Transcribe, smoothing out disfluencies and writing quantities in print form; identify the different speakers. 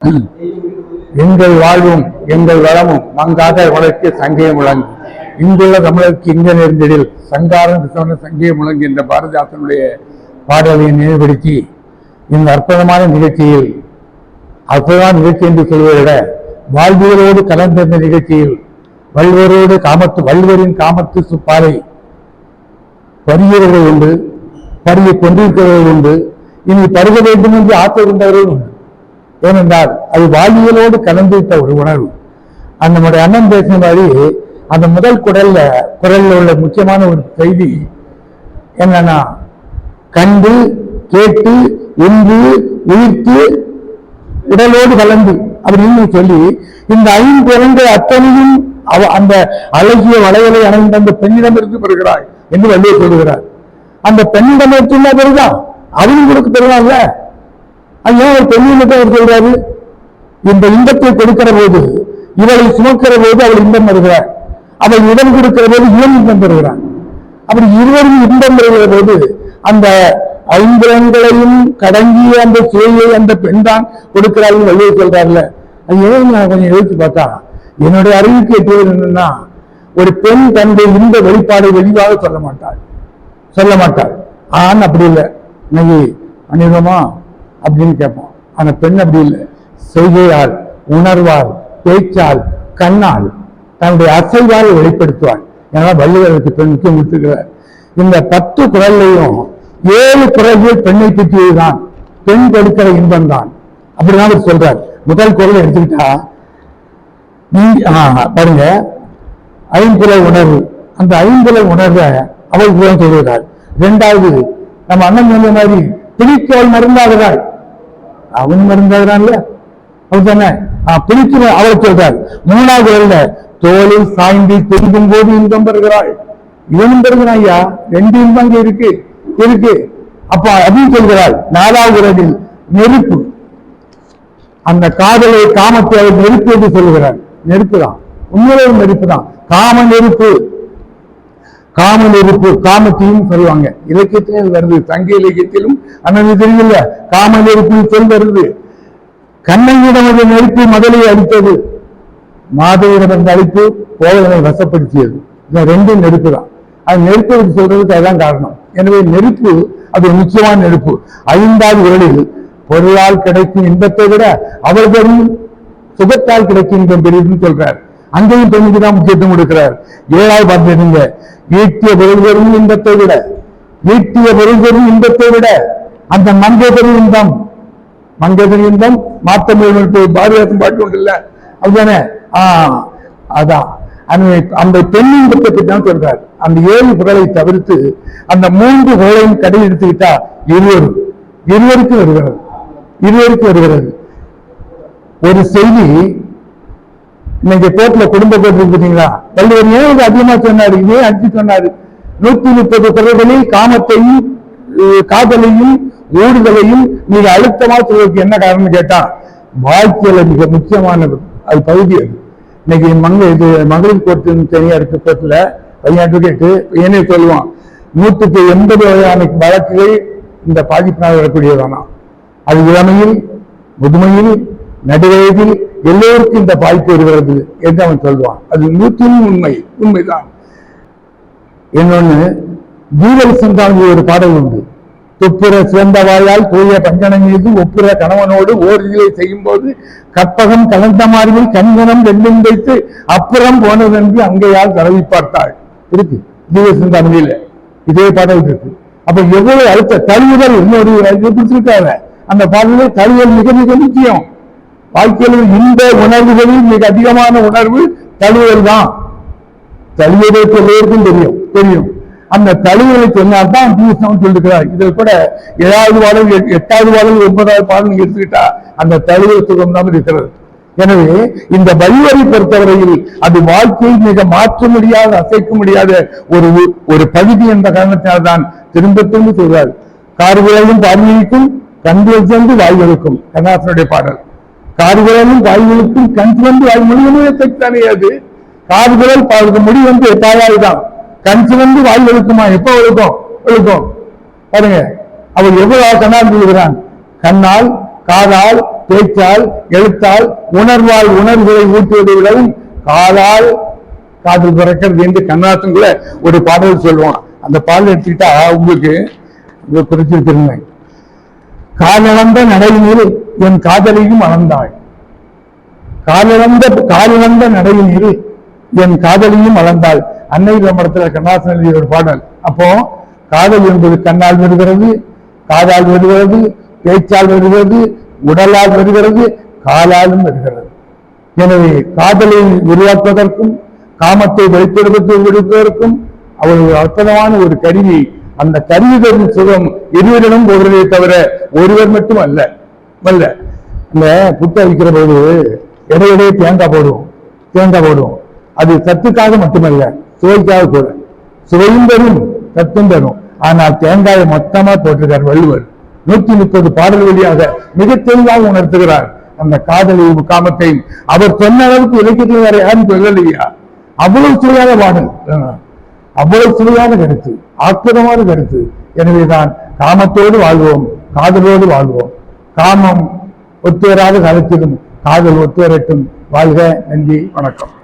Speaker 1: எங்கள் வாழ்வும் எங்கள் வளமும் மங்காத வளர்ச்சி சங்கையை முழங்கு இங்குள்ள தமிழருக்கு இங்க நெருங்கலில் சங்காரம் சொன்ன சங்கையை முழங்கு என்ற பாரதிதாசனுடைய பாடலை நினைவுபடுத்தி இந்த அற்புதமான நிகழ்ச்சியில் அற்புதமான நிகழ்ச்சி என்று சொல்வதை விட வாழ்வியலோடு கலந்திருந்த நிகழ்ச்சியில் வல்வரோடு வல்வரின் காமத்து சுப்பாறை பருகிறவர்கள் உண்டு, பருகி கொண்டிருக்கிறவர்கள் உண்டு, இனி பருக வேண்டும் என்று ஆசை கொண்டவர்கள் உண்டு. ஏனென்றால் அது வாழ்வியலோடு கலந்துவிட்ட ஒரு உணர்வு. நம்முடைய அண்ணன் பேசின மாதிரி அந்த முதல் குரல்ல உள்ள முக்கியமான ஒரு செய்தி என்னன்னா, கண்டு கேட்டு உண்டு உயிர்த்து உடலோடு கலந்து அப்படின்னு சொல்லி இந்த ஐம்புலன்கள் அத்தனையும் அந்த அழகிய வளையலை அணைந்த அந்த பெண்ணிடமிருந்து பெறுகிறாய் என்று வள்ளுவர் சொல்லுகிறார். அந்த பெண்ணிடம் எடுத்துள்ள பெருதான் அவனும் கொடுக்க பெறுவாங்கல்ல. அது ஏன் ஒரு பெண்ணிடம் அவர் சொல்றாரு? இந்த இன்பத்தை கொடுக்கிற போது, இவளை சுமக்கிற போது அவள் இன்பம் பெறுகிறார், அவள் இடம் கொடுக்கிற போது இவன் இன்பம் பெறுகிறான். அப்படி இருவரும் இன்பம் பெறுகிற போது அந்த ஐம்புலன்களையும் கடங்கிய அந்த சுவையை அந்த பெண் தான் கொடுக்கிறார்கள் வள்ளுவர் சொல்றாருல. அது ஏன் நான் கொஞ்சம் யோசிச்சு பார்த்தா என்னுடைய அறிவுக்கு எட்டுவது என்னன்னா, ஒரு பெண் தன்னுடைய இந்த வெளிப்பாடை வெளிவாக சொல்ல மாட்டாள். ஆண் அப்படி இல்லை, இன்னைக்கு அநேகமா அப்படின்னு கேட்போம். ஆனா பெண் அப்படி இல்லை, செய்கையால் உணர்வால் பேச்சால் கண்ணால் தன்னுடைய அசைவால் வெளிப்படுத்துவாள். ஏன்னா வள்ளுவருக்கு பெண் முக்கியம் கொடுத்துக்கிறார். இந்த 10 குரல்லையும் 7 குரல்கள் பெண்ணை பற்றியதுதான், பெண் கொடுக்கிற இன்பம் தான் அப்படிதான் அவர் சொல்றார். முதல் குரல் எடுத்துக்கிட்டா பாருங்க, ஐம்புல உணர்வு, அந்த ஐம்புல உணர்வை அவள் கூட சொல்கிறாள். 2வது நம்ம அண்ணன் சொன்ன மாதிரி பிடித்தவள் மருந்தாகிறாள், அவன் மருந்தாகிறான்ல அவள் தானே பிடித்து அவள் சொல்றாள். 3வது குரல்ல தோளில் சாய்ந்து பெருகும் போது இன்பம் பெறுகிறாள், இவனும் பெறுகிறான். ஐயா 2 இன்பம் இருக்கு. அப்ப அப்படின்னு சொல்கிறாள். 4வது குரலில் நெருப்பு, அந்த காதலை காமத்தை அவர் நெருப்பு என்று சொல்லுகிறார். நெருப்பு தான், உண்மையிலே நெருப்பு தான், காம நெருப்பு. காமத்தையும் சொல்லுவாங்க, இலக்கியத்திலும் வருது, சங்க இலக்கியத்திலும் அண்ணன் தெரியல காம நெருப்பு சொல் வருது. கண்ணனிடம் அந்த நெருப்பு முதலை அடித்தது, மாதவியிடம் அந்த அடிப்பு கோவலனை வசப்படுத்தியது. இந்த 2 நெருப்பு தான். அது நெருப்பு சொல்றதுக்கு அதுதான் காரணம். எனவே நெருப்பு அது முக்கியமான நெருப்பு. 5வது குரலில் பொருளால் கிடைக்கும் இன்பத்தை விட அவர்களும் சுகத்தால் கிடைக்கும் இன்பம் பெரியதுன்னு சொல்றார். அங்கேயும் பெண்ணுக்கு தான் முக்கியத்துவம் கொடுக்கிறார். 7வது பார்த்துருங்க, ஈட்டிய பொருள்களும் இன்பத்தை விட அந்த மங்கேதரி இன்பம் மாத்தம் பாரதிதாசன் பாட்டு உண்டு இல்ல, அதுதானே? அதான் அந்த பெண் இன்பத்தை பற்றி தான் சொல்றார். அந்த 7 குரலை தவிர்த்து அந்த 3 குரலையும் கடை எடுத்துக்கிட்டா இருவருக்கு வருகிறது. ஒரு செய்தி இன்னைக்கு கோர்ட்ல குடும்ப கோர்ட் பார்த்தீங்களா, வள்ளுவர் ஏன் அதிகமா சொன்னாரு, இதே அடிச்சு சொன்னாரு. 130 குரல்களில் காமத்தையும் காதலையும் ஊடுதலையும் மிக அழுத்தமா சொல்வதற்கு என்ன காரணம் கேட்டா, வாழ்க்கையில மிக முக்கியமானது அது பகுதி. அது இன்னைக்கு மகளிர் கோர்ட்டு தனியா இருக்கு. கோர்ட்ல பையன் கேட்டு ஏனே சொல்லுவான், 180 வகையான வழக்குகள் இந்த பாதிப்பினால் வரக்கூடியதானா. அது இளமையில், முதுமையில், நடுவயதில் எல்லோருக்கும் இந்த பாதிப்பு வருகிறது என்று அவன் சொல்வான். அது 100% உண்மைதான். இன்னொன்னு, ஜீவல் சந்தாங்க ஒரு பாடல் உண்டு. துப்புற சிறந்த வாயால் தூய பஞ்சனம் மீது ஒப்புற கணவனோடு ஓரிலை செய்யும் போது கற்பகம் கலந்த மாறியில் கண்கணம் 2 வைத்து அப்புறம் போனதென்று அங்கேயால் தடவி பார்த்தாள் இருக்கு ஜீவல் சிந்தாமணியில. இதே பாடல் இருக்கு. அப்ப எவ்வளவு அடுத்த தழுவுதல் இன்னொரு பிடிச்சிருக்காங்க. அந்த பாடலில் தழுவல் மிக மிக முக்கியம். வாழ்க்கையில் இந்த உணர்வுகளில் மிக அதிகமான உணர்வு தழுவல் தான். தழுவதற்கு எல்லோருக்கும் தெரியும். அந்த தழுவலை சொன்னால்தான் சொல்லிருக்கிறார். இதில் கூட 7வது பாடல், 8வது பாடல், 9வது பாடல் எடுத்துக்கிட்டா அந்த தழுவல் சுகம் தான் இருக்கிறது. எனவே இந்த வள்ளுவரை பொறுத்தவரையில் அது வாழ்க்கையை மிக மாற்ற முடியாத, அசைக்க முடியாத ஒரு பகுதி என்ற காரணத்தினால்தான் திரும்ப சொல்றார். கார்குழலும் பால்வழிக்கும் கண்கள் சேர்ந்து வாய்வழுக்கும், கண்ணாசனுடைய பாடல். கார்குழலும் வாய்வழுக்கும் கண் சிவந்து வாய் மொழிதானே. அது கார்குழல் மொழி தாயாய்தான், கண் சிவந்து வாய் வழுக்குமா? எப்ப வழுக்கும் பாருங்க. அவள் எவ்வளவு கண்ணால் சொல்கிறான், கண்ணால், காதால், பேச்சால், எழுத்தால், உணர்வால் உணர்வுகளை ஊட்டுவதை விடவும் காலால் காதல் பிறக்கிறது என்று கண்ணதாசன் கூட ஒரு பாடல் சொல்லுவான். அந்த பாடல் எடுத்துக்கிட்டா உங்களுக்கு குறிச்சிருக்கிறேன். காலிழந்த நடையினில் என் காதலையும் அளந்தாள். காலிழந்த நடையினில் என் காதலையும் அளந்தாள். அன்னை விளம்பரத்துல கண்ணதாசன் எழுதிய ஒரு பாடல். அப்போ காதல் என்பது கண்ணால் வருகிறது, காதால் வருகிறது, பேச்சால் வருகிறது, உடலால் வருகிறது, காலாலும் வருகிறது. எனவே காதலை உருவாக்குவதற்கும் காமத்தை வெளிப்படுத்துவதற்கும் அவர்கள் அற்புதமான ஒரு கருவி. அந்த கருவிகளின் சுகம் இருவரிடம் போகிறதே தவிர ஒருவர் மட்டும் அல்ல. இந்த புட்டை வைக்கிற போது இடையிடையே தேங்காய் போடுவோம். அது சத்துக்காக மட்டுமல்ல, சுவைக்காக கூட. சுவையும் தரும், சத்தும் தரும். ஆனால் தேங்காயை மொத்தமா போட்டிருக்கார் வள்ளுவர். 130 பாடல் வழியாக மிக தெளிவாக உணர்த்துகிறார் அந்த காதலையும் காமத்தையும். அவர் சொன்ன அளவுக்கு இலக்கியத்தில் வேற யாரும் சொல்லலையா? அவ்வளவு சுவையான பாடல், அவ்வளவு சுவையான கருத்து, அற்புதமான கருத்து. எனவேதான் காமத்தோடு வாழ்வோம், காதலோடு வாழ்வோம். காமம் ஒத்துவராத காலத்திலும் காதல் ஒத்துவரட்டும். வாழ்க. நன்றி, வணக்கம்.